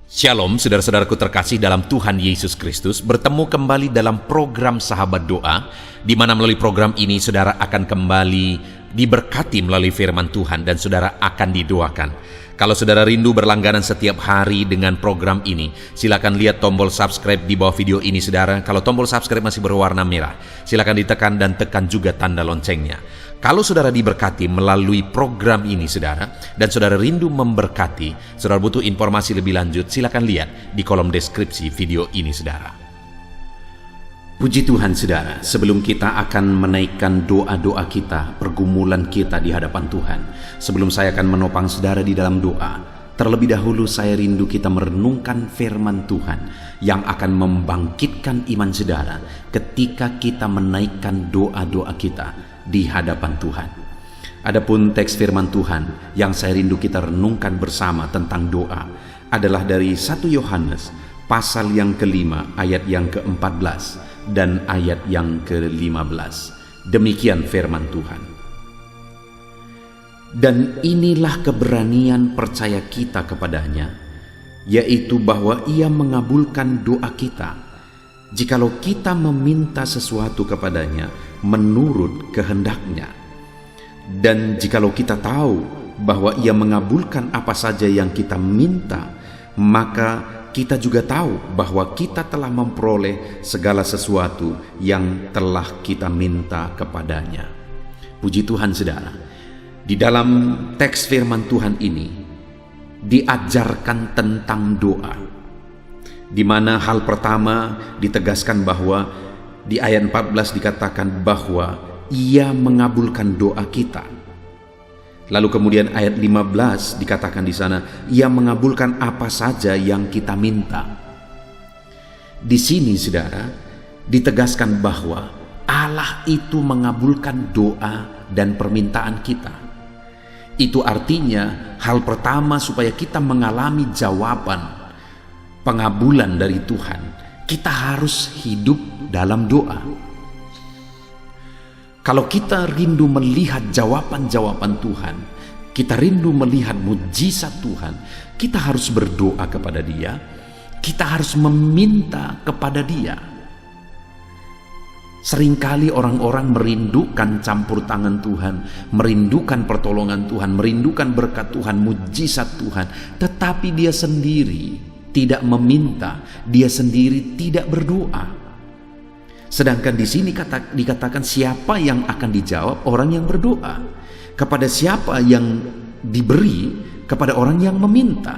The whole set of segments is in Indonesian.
Shalom, saudara-saudaraku terkasih dalam Tuhan Yesus Kristus. Bertemu kembali dalam program Sahabat Doa, di mana melalui program ini saudara akan kembali diberkati melalui firman Tuhan dan saudara akan didoakan. Kalau saudara rindu berlangganan setiap hari dengan program ini, silakan lihat tombol subscribe di bawah video ini saudara. Kalau tombol subscribe masih berwarna merah, silakan ditekan dan tekan juga tanda loncengnya. Kalau saudara diberkati melalui program ini saudara, dan saudara rindu memberkati, saudara butuh informasi lebih lanjut, silakan lihat di kolom deskripsi video ini saudara. Puji Tuhan saudara, sebelum kita akan menaikkan doa-doa kita, pergumulan kita di hadapan Tuhan, sebelum saya akan menopang saudara di dalam doa, terlebih dahulu saya rindu kita merenungkan firman Tuhan yang akan membangkitkan iman saudara ketika kita menaikkan doa-doa kita di hadapan Tuhan. Adapun teks firman Tuhan yang saya rindu kita renungkan bersama tentang doa adalah dari 1 Yohanes pasal yang kelima ayat yang ke-14 dan ayat yang ke-15. Demikian firman Tuhan. Dan inilah keberanian percaya kita kepadanya, yaitu bahwa Ia mengabulkan doa kita, jikalau kita meminta sesuatu kepadanya menurut kehendaknya. Dan jikalau kita tahu bahwa Ia mengabulkan apa saja yang kita minta, maka kita juga tahu bahwa kita telah memperoleh segala sesuatu yang telah kita minta kepadanya. Puji Tuhan saudara, di dalam teks firman Tuhan ini diajarkan tentang doa, di mana hal pertama ditegaskan bahwa di ayat 14 dikatakan bahwa Ia mengabulkan doa kita. Lalu kemudian ayat 15 dikatakan di sana, Ia mengabulkan apa saja yang kita minta. Di sini saudara, ditegaskan bahwa Allah itu mengabulkan doa dan permintaan kita. Itu artinya hal pertama supaya kita mengalami jawaban pengabulan dari Tuhan, kita harus hidup dalam doa. Kalau kita rindu melihat jawaban-jawaban Tuhan, kita rindu melihat mujizat Tuhan, kita harus berdoa kepada Dia, kita harus meminta kepada Dia. Seringkali orang-orang merindukan campur tangan Tuhan, merindukan pertolongan Tuhan, merindukan berkat Tuhan, mujizat Tuhan, tetapi dia sendiri tidak meminta, dia sendiri tidak berdoa. Sedangkan di sini dikatakan siapa yang akan dijawab? Orang yang berdoa. Kepada siapa yang diberi? Kepada orang yang meminta.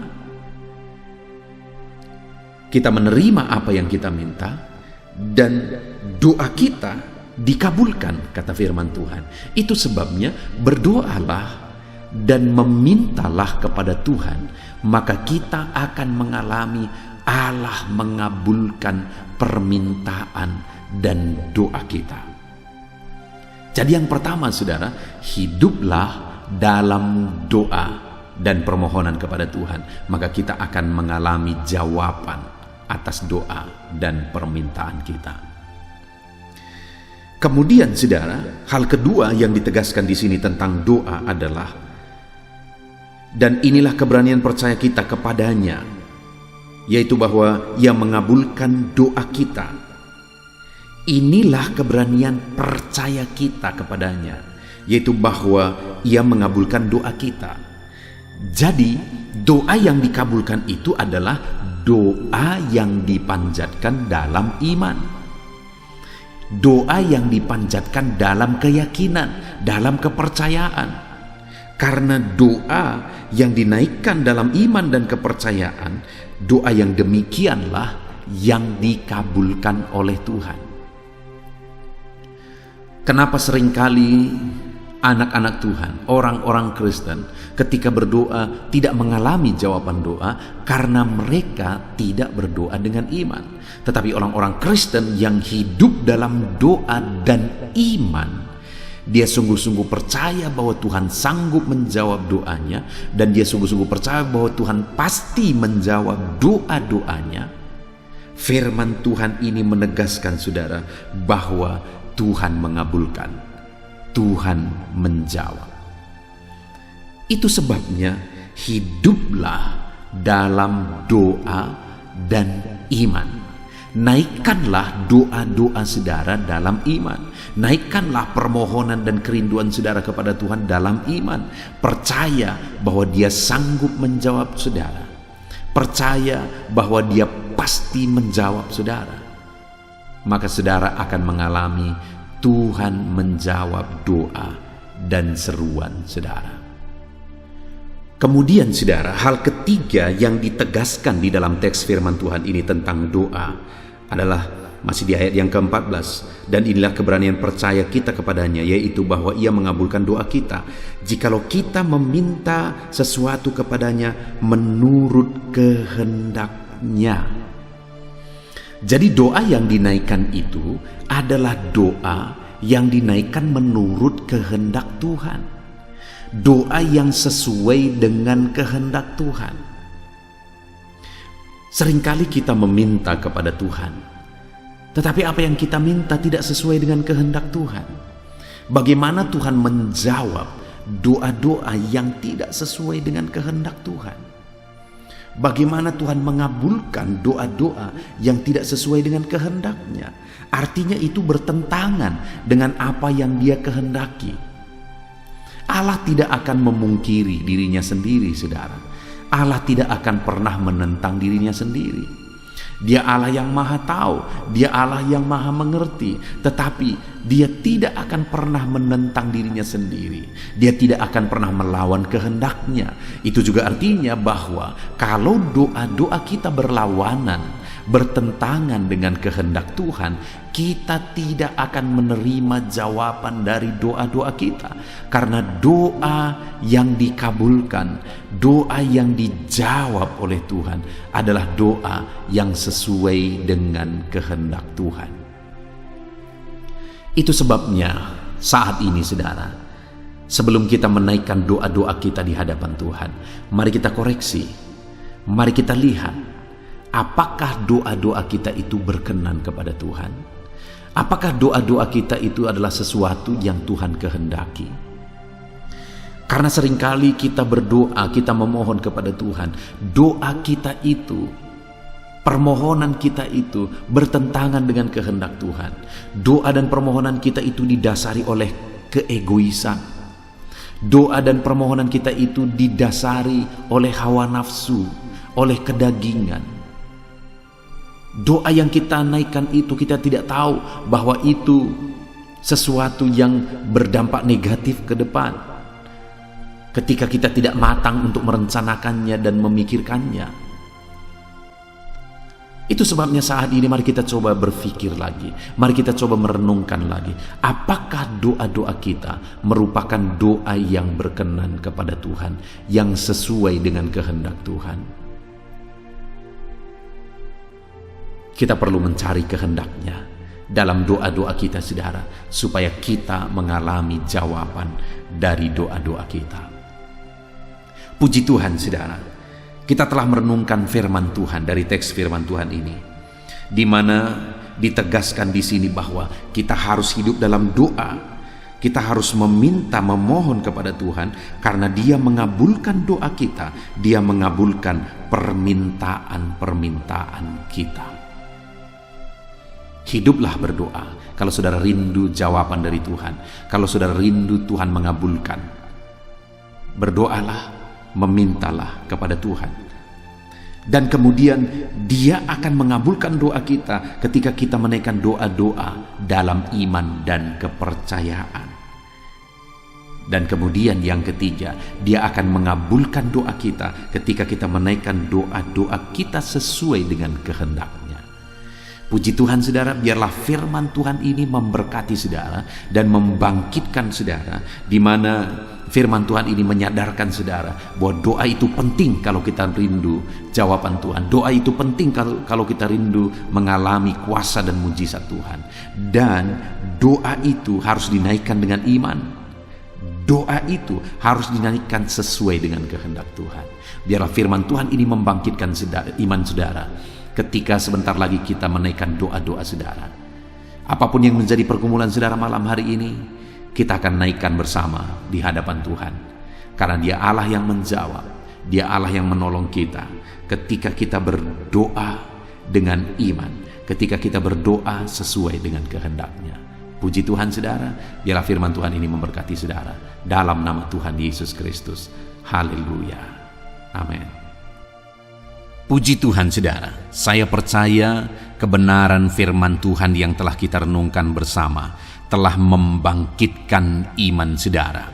Kita menerima apa yang kita minta dan doa kita dikabulkan, kata firman Tuhan. Itu sebabnya berdoalah dan memintalah kepada Tuhan, maka kita akan mengalami Allah mengabulkan permintaan dan doa kita. Jadi yang pertama saudara, hiduplah dalam doa dan permohonan kepada Tuhan, maka kita akan mengalami jawaban atas doa dan permintaan kita. Kemudian saudara, hal kedua yang ditegaskan di sini tentang doa adalah, dan inilah keberanian percaya kita kepadanya, yaitu bahwa Ia mengabulkan doa kita. Inilah keberanian percaya kita kepadanya, yaitu bahwa Ia mengabulkan doa kita. Jadi doa yang dikabulkan itu adalah doa yang dipanjatkan dalam iman, doa yang dipanjatkan dalam keyakinan, dalam kepercayaan. Karena doa yang dinaikkan dalam iman dan kepercayaan, doa yang demikianlah yang dikabulkan oleh Tuhan. Kenapa seringkali anak-anak Tuhan, orang-orang Kristen ketika berdoa tidak mengalami jawaban doa? Karena mereka tidak berdoa dengan iman. Tetapi orang-orang Kristen yang hidup dalam doa dan iman, dia sungguh-sungguh percaya bahwa Tuhan sanggup menjawab doanya, dan dia sungguh-sungguh percaya bahwa Tuhan pasti menjawab doa-doanya. Firman Tuhan ini menegaskan saudara bahwa Tuhan mengabulkan, Tuhan menjawab. Itu sebabnya hiduplah dalam doa dan iman. Naikkanlah doa-doa saudara dalam iman. Naikkanlah permohonan dan kerinduan saudara kepada Tuhan dalam iman. Percaya bahwa Dia sanggup menjawab saudara. Percaya bahwa Dia pasti menjawab saudara. Maka saudara akan mengalami Tuhan menjawab doa dan seruan saudara. Kemudian saudara, hal ketiga yang ditegaskan di dalam teks firman Tuhan ini tentang doa adalah masih di ayat yang ke-14. Dan inilah keberanian percaya kita kepadanya, yaitu bahwa Ia mengabulkan doa kita jikalau kita meminta sesuatu kepadanya menurut kehendaknya. Jadi doa yang dinaikkan itu adalah doa yang dinaikkan menurut kehendak Tuhan. Doa yang sesuai dengan kehendak Tuhan. Seringkali kita meminta kepada Tuhan, tetapi apa yang kita minta tidak sesuai dengan kehendak Tuhan. Bagaimana Tuhan menjawab doa-doa yang tidak sesuai dengan kehendak Tuhan? Bagaimana Tuhan mengabulkan doa-doa yang tidak sesuai dengan kehendaknya? Artinya itu bertentangan dengan apa yang Dia kehendaki. Allah tidak akan memungkiri dirinya sendiri, saudara. Allah tidak akan pernah menentang dirinya sendiri. Dia Allah yang maha tahu, Dia Allah yang maha mengerti, tetapi Dia tidak akan pernah menentang dirinya sendiri. Dia tidak akan pernah melawan kehendaknya. Itu juga artinya bahwa kalau doa-doa kita berlawanan, bertentangan dengan kehendak Tuhan, kita tidak akan menerima jawaban dari doa-doa kita. Karena doa yang dikabulkan, doa yang dijawab oleh Tuhan adalah doa yang sesuai dengan kehendak Tuhan. Itu sebabnya saat ini saudara, sebelum kita menaikkan doa-doa kita di hadapan Tuhan, mari kita koreksi, mari kita lihat apakah doa-doa kita itu berkenan kepada Tuhan. Apakah doa-doa kita itu adalah sesuatu yang Tuhan kehendaki? Karena seringkali kita berdoa, kita memohon kepada Tuhan, doa kita itu, permohonan kita itu bertentangan dengan kehendak Tuhan. Doa dan permohonan kita itu didasari oleh keegoisan. Doa dan permohonan kita itu didasari oleh hawa nafsu, oleh kedagingan. Doa yang kita naikkan itu kita tidak tahu bahwa itu sesuatu yang berdampak negatif ke depan ketika kita tidak matang untuk merencanakannya dan memikirkannya. Itu sebabnya saat ini mari kita coba berpikir lagi, mari kita coba merenungkan lagi, apakah doa-doa kita merupakan doa yang berkenan kepada Tuhan, yang sesuai dengan kehendak Tuhan. Kita perlu mencari kehendaknya dalam doa-doa kita saudara, supaya kita mengalami jawaban dari doa-doa kita. Puji Tuhan saudara, kita telah merenungkan firman Tuhan dari teks firman Tuhan ini, di mana ditegaskan di sini bahwa kita harus hidup dalam doa. Kita harus meminta, memohon kepada Tuhan, karena Dia mengabulkan doa kita, Dia mengabulkan permintaan-permintaan kita. Hiduplah berdoa kalau saudara rindu jawaban dari Tuhan, kalau saudara rindu Tuhan mengabulkan. Berdoalah, memintalah kepada Tuhan. Dan kemudian Dia akan mengabulkan doa kita ketika kita menaikkan doa-doa dalam iman dan kepercayaan. Dan kemudian yang ketiga, Dia akan mengabulkan doa kita ketika kita menaikkan doa-doa kita sesuai dengan kehendaknya. Puji Tuhan saudara, biarlah firman Tuhan ini memberkati saudara dan membangkitkan saudara, di mana firman Tuhan ini menyadarkan saudara bahwa doa itu penting kalau kita rindu jawaban Tuhan. Doa itu penting kalau kita rindu mengalami kuasa dan mujizat Tuhan. Dan doa itu harus dinaikkan dengan iman. Doa itu harus dinaikkan sesuai dengan kehendak Tuhan. Biarlah firman Tuhan ini membangkitkan iman saudara ketika sebentar lagi kita menaikkan doa-doa saudara. Apapun yang menjadi pergumulan saudara malam hari ini, kita akan naikkan bersama di hadapan Tuhan. Karena Dia Allah yang menjawab, Dia Allah yang menolong kita ketika kita berdoa dengan iman, ketika kita berdoa sesuai dengan kehendak-Nya. Puji Tuhan saudara, biarlah firman Tuhan ini memberkati saudara. Dalam nama Tuhan Yesus Kristus. Haleluya. Amin. Puji Tuhan saudara, saya percaya kebenaran firman Tuhan yang telah kita renungkan bersama telah membangkitkan iman saudara.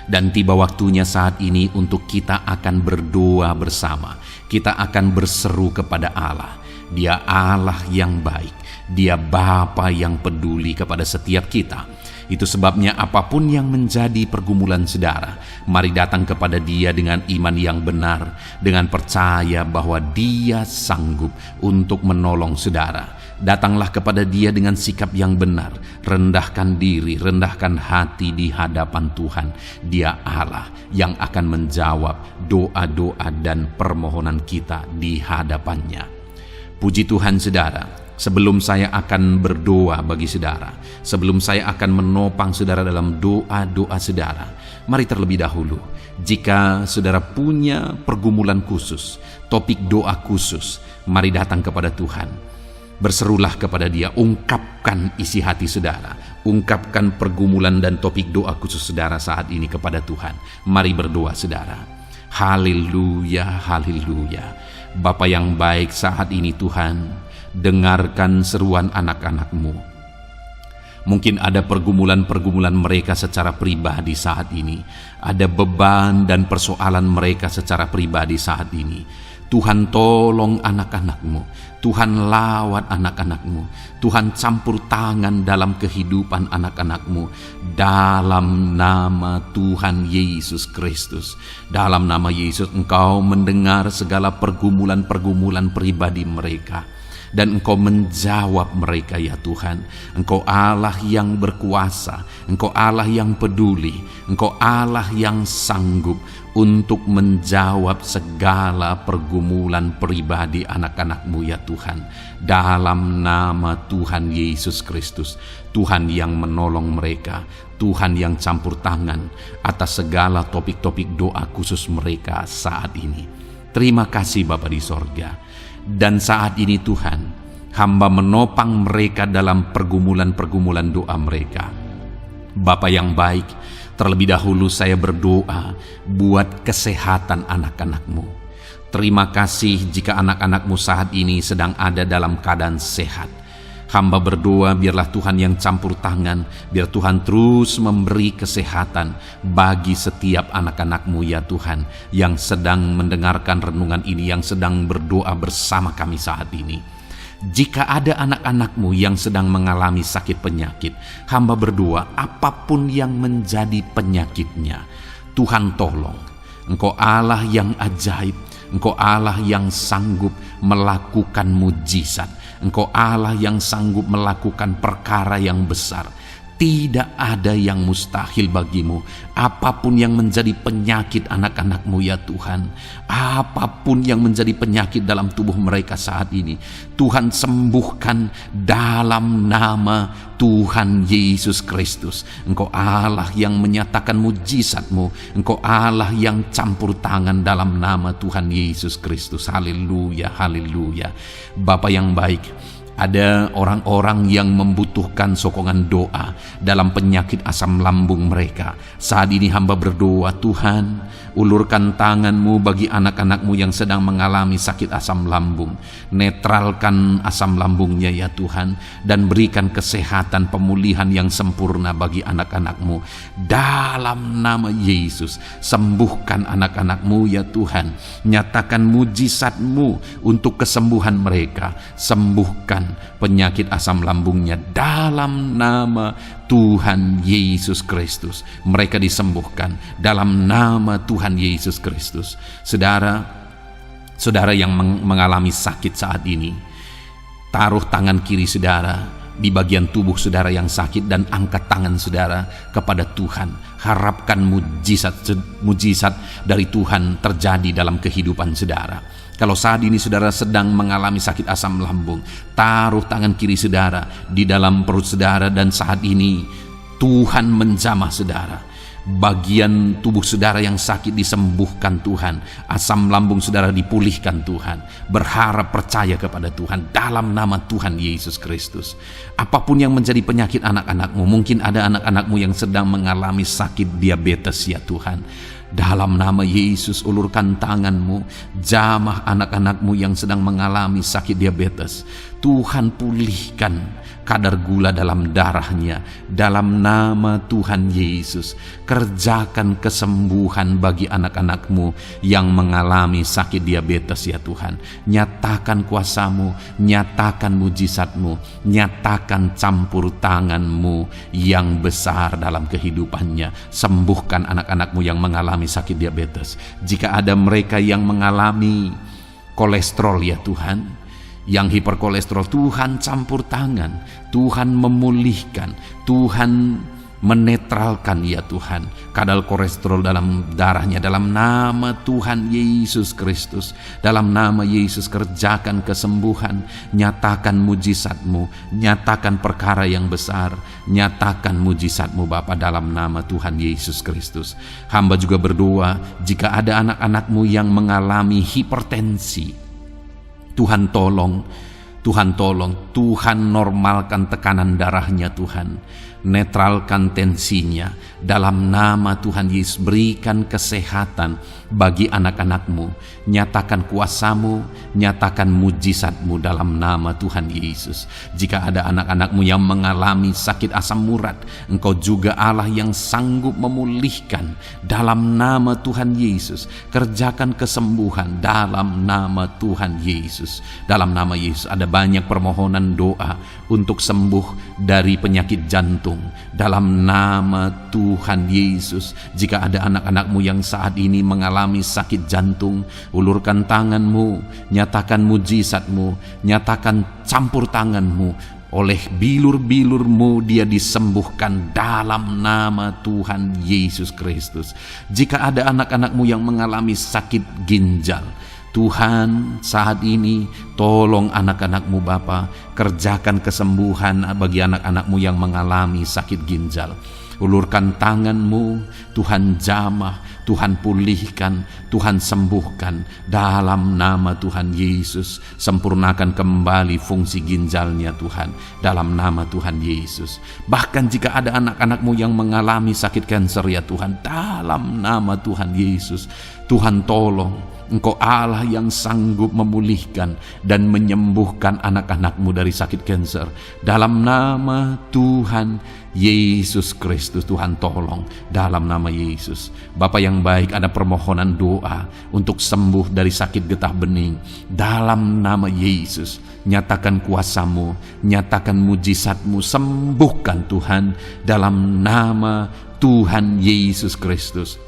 Dan tiba waktunya saat ini untuk kita akan berdoa bersama. Kita akan berseru kepada Allah. Dia Allah yang baik. Dia Bapa yang peduli kepada setiap kita. Itu sebabnya apapun yang menjadi pergumulan saudara, mari datang kepada Dia dengan iman yang benar, dengan percaya bahwa Dia sanggup untuk menolong saudara. Datanglah kepada Dia dengan sikap yang benar, rendahkan diri, rendahkan hati di hadapan Tuhan. Dia Allah yang akan menjawab doa-doa dan permohonan kita di hadapan-Nya. Puji Tuhan saudara. Sebelum saya akan berdoa bagi saudara, sebelum saya akan menopang saudara dalam doa-doa saudara, mari terlebih dahulu, jika saudara punya pergumulan khusus, topik doa khusus, mari datang kepada Tuhan. Berserulah kepada Dia, ungkapkan isi hati saudara, ungkapkan pergumulan dan topik doa khusus saudara saat ini kepada Tuhan. Mari berdoa saudara. Haleluya, haleluya. Bapa yang baik, saat ini Tuhan, dengarkan seruan anak-anak-Mu. Mungkin ada pergumulan-pergumulan mereka secara pribadi saat ini. Ada beban dan persoalan mereka secara pribadi saat ini. Tuhan tolong anak-anak-Mu. Tuhan lawat anak-anak-Mu. Tuhan campur tangan dalam kehidupan anak-anak-Mu. Dalam nama Tuhan Yesus Kristus. Dalam nama Yesus, Engkau mendengar segala pergumulan-pergumulan pribadi mereka. Dan Engkau menjawab mereka ya Tuhan. Engkau Allah yang berkuasa, Engkau Allah yang peduli, Engkau Allah yang sanggup untuk menjawab segala pergumulan pribadi anak-anak-Mu ya Tuhan. Dalam nama Tuhan Yesus Kristus, Tuhan yang menolong mereka, Tuhan yang campur tangan atas segala topik-topik doa khusus mereka saat ini. Terima kasih Bapa di sorga. Dan saat ini Tuhan, hamba menopang mereka dalam pergumulan-pergumulan doa mereka. Bapa yang baik, terlebih dahulu saya berdoa buat kesehatan anak-anak-Mu. Terima kasih jika anak-anak-Mu saat ini sedang ada dalam keadaan sehat. Hamba berdoa biarlah Tuhan yang campur tangan, biar Tuhan terus memberi kesehatan bagi setiap anak-anak-Mu ya Tuhan, yang sedang mendengarkan renungan ini, yang sedang berdoa bersama kami saat ini. Jika ada anak-anak-Mu yang sedang mengalami sakit penyakit, hamba berdoa apapun yang menjadi penyakitnya, Tuhan tolong. Engkau Allah yang ajaib, Engkau Allah yang sanggup melakukan mujizat. Engkau Allah yang sanggup melakukan perkara yang besar. Tidak ada yang mustahil bagimu. Apapun yang menjadi penyakit anak-anak-Mu ya Tuhan, apapun yang menjadi penyakit dalam tubuh mereka saat ini, Tuhan sembuhkan dalam nama Tuhan Yesus Kristus. Engkau Allah yang menyatakan mujizat-Mu. Engkau Allah yang campur tangan dalam nama Tuhan Yesus Kristus. Haleluya, haleluya. Bapa yang baik, ada orang-orang yang membutuhkan sokongan doa dalam penyakit asam lambung mereka. Saat ini hamba berdoa, Tuhan, ulurkan tangan-Mu bagi anak-anak-Mu yang sedang mengalami sakit asam lambung. Netralkan asam lambungnya ya Tuhan, dan berikan kesehatan pemulihan yang sempurna bagi anak-anak-Mu. Dalam nama Yesus, sembuhkan anak-anak-Mu ya Tuhan. Nyatakan mujizat-Mu untuk kesembuhan mereka. Sembuhkan penyakit asam lambungnya dalam nama Tuhan Yesus Kristus. Mereka disembuhkan dalam nama Tuhan Yesus Kristus. Saudara yang mengalami sakit saat ini, taruh tangan kiri saudara di bagian tubuh saudara yang sakit dan angkat tangan saudara kepada Tuhan. Harapkan mujizat dari Tuhan terjadi dalam kehidupan saudara. Kalau saat ini saudara sedang mengalami sakit asam lambung, taruh tangan kiri saudara di dalam perut saudara, dan saat ini Tuhan menjamah saudara. Bagian tubuh saudara yang sakit disembuhkan Tuhan. Asam lambung saudara dipulihkan Tuhan. Berharap, percaya kepada Tuhan dalam nama Tuhan Yesus Kristus. Apapun yang menjadi penyakit anak-anakmu, mungkin ada anak-anakmu yang sedang mengalami sakit diabetes ya Tuhan. Dalam nama Yesus, ulurkan tanganmu, jamah anak-anakmu yang sedang mengalami sakit diabetes. Tuhan pulihkan kadar gula dalam darahnya. Dalam nama Tuhan Yesus, kerjakan kesembuhan bagi anak-anakmu yang mengalami sakit diabetes ya Tuhan. Nyatakan kuasamu, nyatakan mujizatmu, nyatakan campur tanganmu yang besar dalam kehidupannya. Sembuhkan anak-anakmu yang mengalami sakit diabetes. Jika ada mereka yang mengalami kolesterol ya Tuhan, yang hiperkolesterol, Tuhan campur tangan, Tuhan memulihkan, Tuhan menetralkan ya Tuhan kadar kolesterol dalam darahnya. Dalam nama Tuhan Yesus Kristus, dalam nama Yesus, kerjakan kesembuhan, nyatakan mujizatmu, nyatakan perkara yang besar, nyatakan mujizatmu Bapa, dalam nama Tuhan Yesus Kristus. Hamba juga berdoa jika ada anak-anakmu yang mengalami hipertensi, Tuhan tolong, Tuhan tolong, Tuhan normalkan tekanan darahnya Tuhan, netralkan tensinya. Dalam nama Tuhan Yesus, berikan kesehatan bagi anak-anakmu. Nyatakan kuasamu, nyatakan mujizatmu dalam nama Tuhan Yesus. Jika ada anak-anakmu yang mengalami sakit asam urat, Engkau juga Allah yang sanggup memulihkan. Dalam nama Tuhan Yesus, kerjakan kesembuhan dalam nama Tuhan Yesus. Dalam nama Yesus, ada banyak permohonan doa untuk sembuh dari penyakit jantung. Dalam nama Tuhan Yesus, jika ada anak-anakmu yang saat ini mengalami sakit jantung, ulurkan tanganmu, nyatakan mujizatmu, nyatakan campur tanganmu. Oleh bilur-bilurmu dia disembuhkan dalam nama Tuhan Yesus Kristus. Jika ada anak-anakmu yang mengalami sakit ginjal, Tuhan saat ini tolong anak-anakmu Bapa, kerjakan kesembuhan bagi anak-anakmu yang mengalami sakit ginjal. Ulurkan tanganmu, Tuhan jamah, Tuhan pulihkan, Tuhan sembuhkan dalam nama Tuhan Yesus. Sempurnakan kembali fungsi ginjalnya Tuhan dalam nama Tuhan Yesus. Bahkan jika ada anak-anakmu yang mengalami sakit kanker ya Tuhan, dalam nama Tuhan Yesus, Tuhan tolong. Engkau Allah yang sanggup memulihkan dan menyembuhkan anak-anakmu dari sakit kanker. Dalam nama Tuhan Yesus Kristus, Tuhan tolong dalam nama Yesus. Bapa yang baik, ada permohonan doa untuk sembuh dari sakit getah bening. Dalam nama Yesus, nyatakan kuasamu, nyatakan mujizatmu, sembuhkan Tuhan dalam nama Tuhan Yesus Kristus.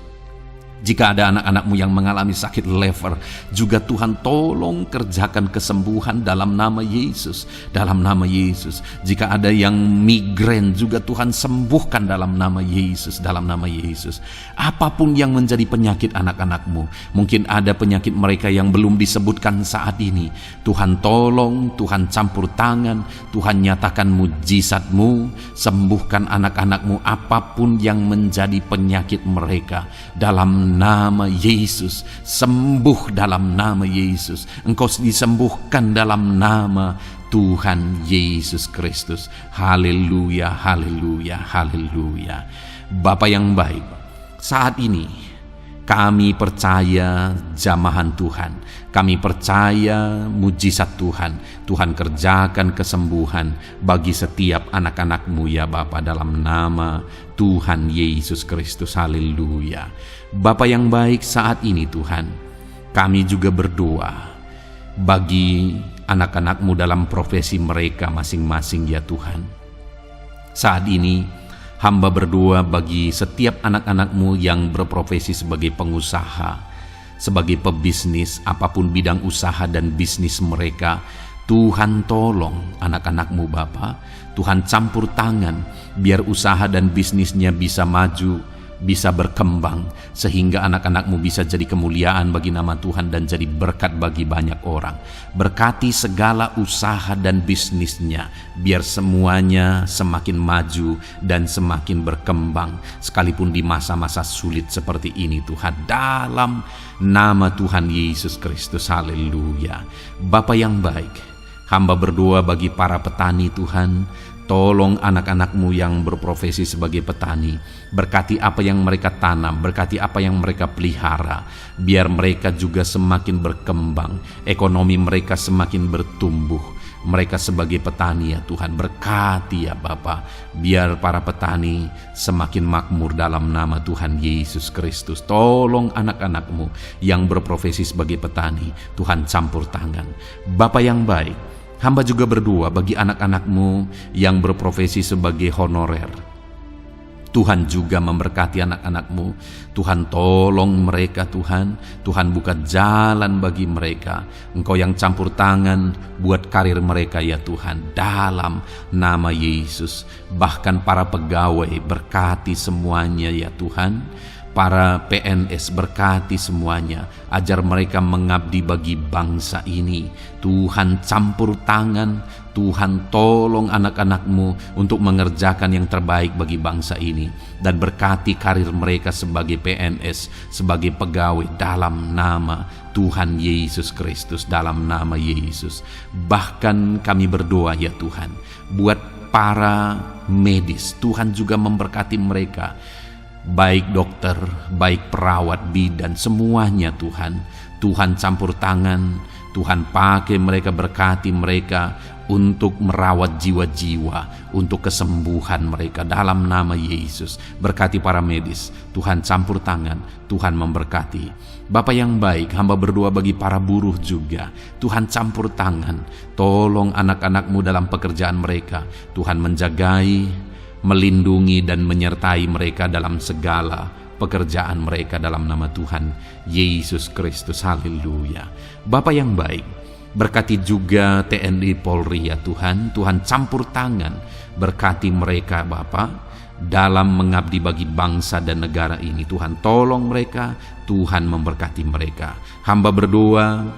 Jika ada anak-anakmu yang mengalami sakit lever, juga Tuhan tolong kerjakan kesembuhan dalam nama Yesus. Dalam nama Yesus. Jika ada yang migrain, juga Tuhan sembuhkan dalam nama Yesus. Dalam nama Yesus. Apapun yang menjadi penyakit anak-anakmu, mungkin ada penyakit mereka yang belum disebutkan saat ini, Tuhan tolong, Tuhan campur tangan, Tuhan nyatakan mujizatmu, sembuhkan anak-anakmu apapun yang menjadi penyakit mereka. Dalam nama Yesus, sembuh dalam nama Yesus. Engkau disembuhkan dalam nama Tuhan Yesus Kristus. Haleluya, haleluya, haleluya. Bapa yang baik, saat ini kami percaya jamahan Tuhan, kami percaya mujizat Tuhan. Tuhan kerjakan kesembuhan bagi setiap anak-anakmu ya Bapa, dalam nama Tuhan Yesus Kristus. Haleluya. Bapa yang baik, saat ini Tuhan, kami juga berdoa bagi anak-anakmu dalam profesi mereka masing-masing ya Tuhan. Saat ini hamba berdoa bagi setiap anak-anakmu yang berprofesi sebagai pengusaha, sebagai pebisnis, apapun bidang usaha dan bisnis mereka. Tuhan tolong anak-anakmu Bapa, Tuhan campur tangan biar usaha dan bisnisnya bisa maju, bisa berkembang, sehingga anak-anak-Mu bisa jadi kemuliaan bagi nama Tuhan dan jadi berkat bagi banyak orang. Berkati segala usaha dan bisnisnya, biar semuanya semakin maju dan semakin berkembang, sekalipun di masa-masa sulit seperti ini Tuhan, dalam nama Tuhan Yesus Kristus. Haleluya. Bapa yang baik, hamba berdoa bagi para petani Tuhan. Tolong anak-anak-Mu yang berprofesi sebagai petani, berkati apa yang mereka tanam, berkati apa yang mereka pelihara, biar mereka juga semakin berkembang, ekonomi mereka semakin bertumbuh. Mereka sebagai petani ya Tuhan, berkati ya Bapa, biar para petani semakin makmur dalam nama Tuhan Yesus Kristus. Tolong anak-anak-Mu yang berprofesi sebagai petani, Tuhan campur tangan. Bapa yang baik, hamba juga berdoa bagi anak-anak-Mu yang berprofesi sebagai honorer. Tuhan juga memberkati anak-anak-Mu. Tuhan tolong mereka Tuhan. Tuhan buka jalan bagi mereka. Engkau yang campur tangan buat karir mereka ya Tuhan, dalam nama Yesus. Bahkan para pegawai berkati semuanya ya Tuhan. Para PNS berkati semuanya, ajar mereka mengabdi bagi bangsa ini. Tuhan campur tangan, Tuhan tolong anak-anak-Mu untuk mengerjakan yang terbaik bagi bangsa ini. Dan berkati karir mereka sebagai PNS, sebagai pegawai, dalam nama Tuhan Yesus Kristus, dalam nama Yesus. Bahkan kami berdoa ya Tuhan, buat para medis, Tuhan juga memberkati mereka. Baik dokter, baik perawat, bidan, semuanya Tuhan. Tuhan campur tangan, Tuhan pakai mereka, berkati mereka untuk merawat jiwa-jiwa, untuk kesembuhan mereka dalam nama Yesus. Berkati para medis, Tuhan campur tangan, Tuhan memberkati. Bapa yang baik, hamba berdoa bagi para buruh juga. Tuhan campur tangan, tolong anak-anak-Mu dalam pekerjaan mereka. Tuhan menjagai, melindungi dan menyertai mereka dalam segala pekerjaan mereka dalam nama Tuhan Yesus Kristus. Haleluya. Bapa yang baik, berkati juga TNI Polri ya Tuhan. Tuhan campur tangan, berkati mereka Bapa dalam mengabdi bagi bangsa dan negara ini. Tuhan tolong mereka, Tuhan memberkati mereka. Hamba berdoa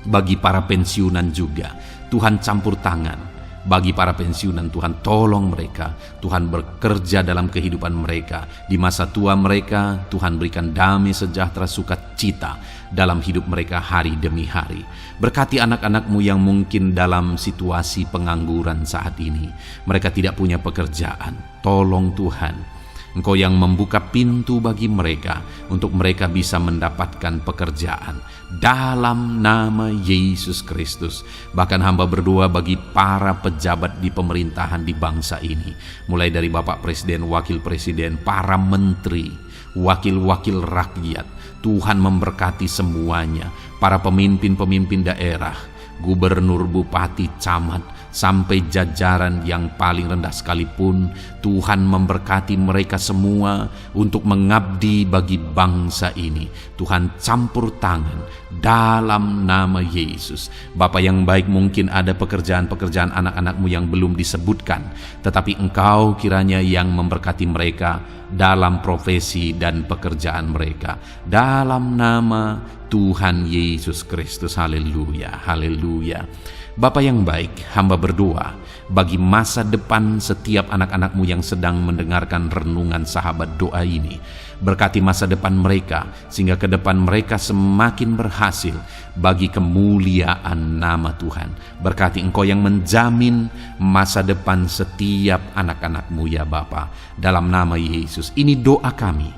bagi para pensiunan juga. Tuhan campur tangan bagi para pensiunan, Tuhan tolong mereka. Tuhan bekerja dalam kehidupan mereka. Di masa tua mereka, Tuhan berikan damai sejahtera, sukacita dalam hidup mereka hari demi hari. Berkati anak-anak-Mu yang mungkin dalam situasi pengangguran saat ini. Mereka tidak punya pekerjaan. Tolong Tuhan, Engkau yang membuka pintu bagi mereka untuk mereka bisa mendapatkan pekerjaan dalam nama Yesus Kristus. Bahkan hamba berdoa bagi para pejabat di pemerintahan di bangsa ini, mulai dari Bapak Presiden, Wakil Presiden, para menteri, wakil-wakil rakyat. Tuhan memberkati semuanya, para pemimpin-pemimpin daerah, gubernur, bupati, camat, sampai jajaran yang paling rendah sekalipun. Tuhan memberkati mereka semua untuk mengabdi bagi bangsa ini. Tuhan campur tangan dalam nama Yesus. Bapa yang baik, mungkin ada pekerjaan-pekerjaan anak-anak-Mu yang belum disebutkan, tetapi Engkau kiranya yang memberkati mereka dalam profesi dan pekerjaan mereka, dalam nama Tuhan Yesus Kristus. Haleluya, haleluya. Bapa yang baik, hamba berdoa bagi masa depan setiap anak-anak-Mu yang sedang mendengarkan renungan sahabat doa ini. Berkati masa depan mereka, sehingga ke depan mereka semakin berhasil bagi kemuliaan nama Tuhan. Berkati Engkau yang menjamin masa depan setiap anak-anak-Mu ya Bapa, dalam nama Yesus. Ini doa kami,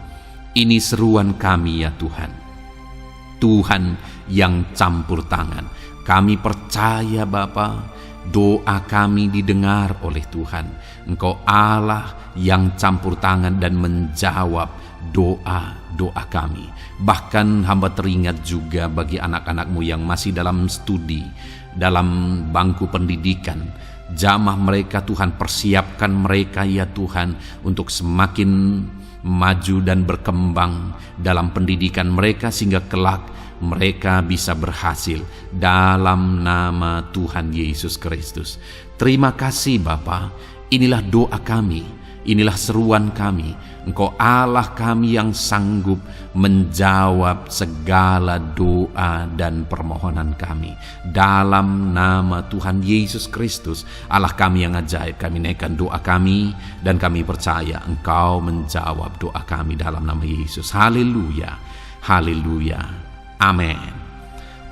ini seruan kami ya Tuhan. Tuhan yang campur tangan. Kami percaya Bapa, doa kami didengar oleh Tuhan. Engkau Allah yang campur tangan dan menjawab doa-doa kami. Bahkan hamba teringat juga bagi anak-anak-Mu yang masih dalam studi, dalam bangku pendidikan. Jamah mereka Tuhan, persiapkan mereka ya Tuhan untuk semakin maju dan berkembang dalam pendidikan mereka, sehingga kelak mereka bisa berhasil dalam nama Tuhan Yesus Kristus. Terima kasih Bapa, inilah doa kami, inilah seruan kami. Engkau Allah kami yang sanggup menjawab segala doa dan permohonan kami. Dalam nama Tuhan Yesus Kristus, Allah kami yang ajaib, kami naikkan doa kami dan kami percaya Engkau menjawab doa kami dalam nama Yesus. Haleluya, haleluya, amin.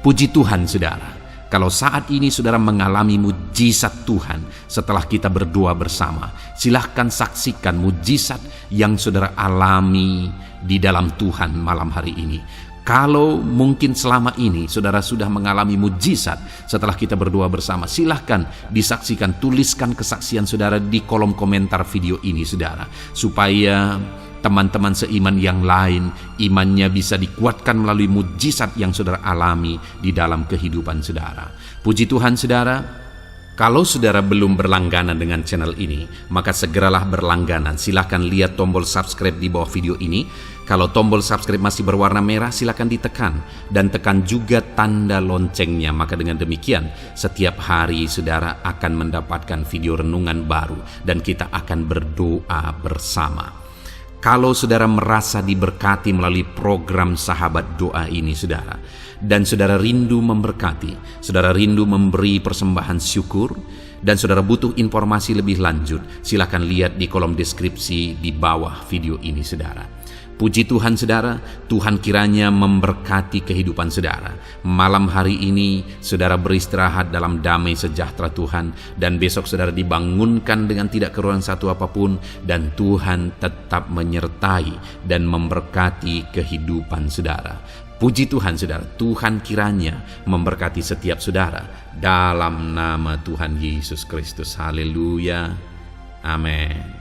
Puji Tuhan saudara. Kalau saat ini saudara mengalami mujizat Tuhan setelah kita berdoa bersama, silahkan saksikan mujizat yang saudara alami di dalam Tuhan malam hari ini. Kalau mungkin selama ini saudara sudah mengalami mujizat setelah kita berdoa bersama, silahkan disaksikan, tuliskan kesaksian saudara di kolom komentar video ini saudara, supaya teman-teman seiman yang lain imannya bisa dikuatkan melalui mujizat yang saudara alami di dalam kehidupan saudara. Puji Tuhan saudara, kalau saudara belum berlangganan dengan channel ini, maka segeralah berlangganan. Silahkan lihat tombol subscribe di bawah video ini. Kalau tombol subscribe masih berwarna merah, silahkan ditekan dan tekan juga tanda loncengnya. Maka dengan demikian setiap hari saudara akan mendapatkan video renungan baru dan kita akan berdoa bersama. Kalau saudara merasa diberkati melalui program Sahabat Doa ini saudara, dan saudara rindu memberkati, saudara rindu memberi persembahan syukur, dan saudara butuh informasi lebih lanjut, silakan lihat di kolom deskripsi di bawah video ini saudara. Puji Tuhan saudara, Tuhan kiranya memberkati kehidupan saudara. Malam hari ini saudara beristirahat dalam damai sejahtera Tuhan, dan besok saudara dibangunkan dengan tidak kekurangan satu apapun, dan Tuhan tetap menyertai dan memberkati kehidupan saudara. Puji Tuhan saudara, Tuhan kiranya memberkati setiap saudara dalam nama Tuhan Yesus Kristus. Haleluya, amin.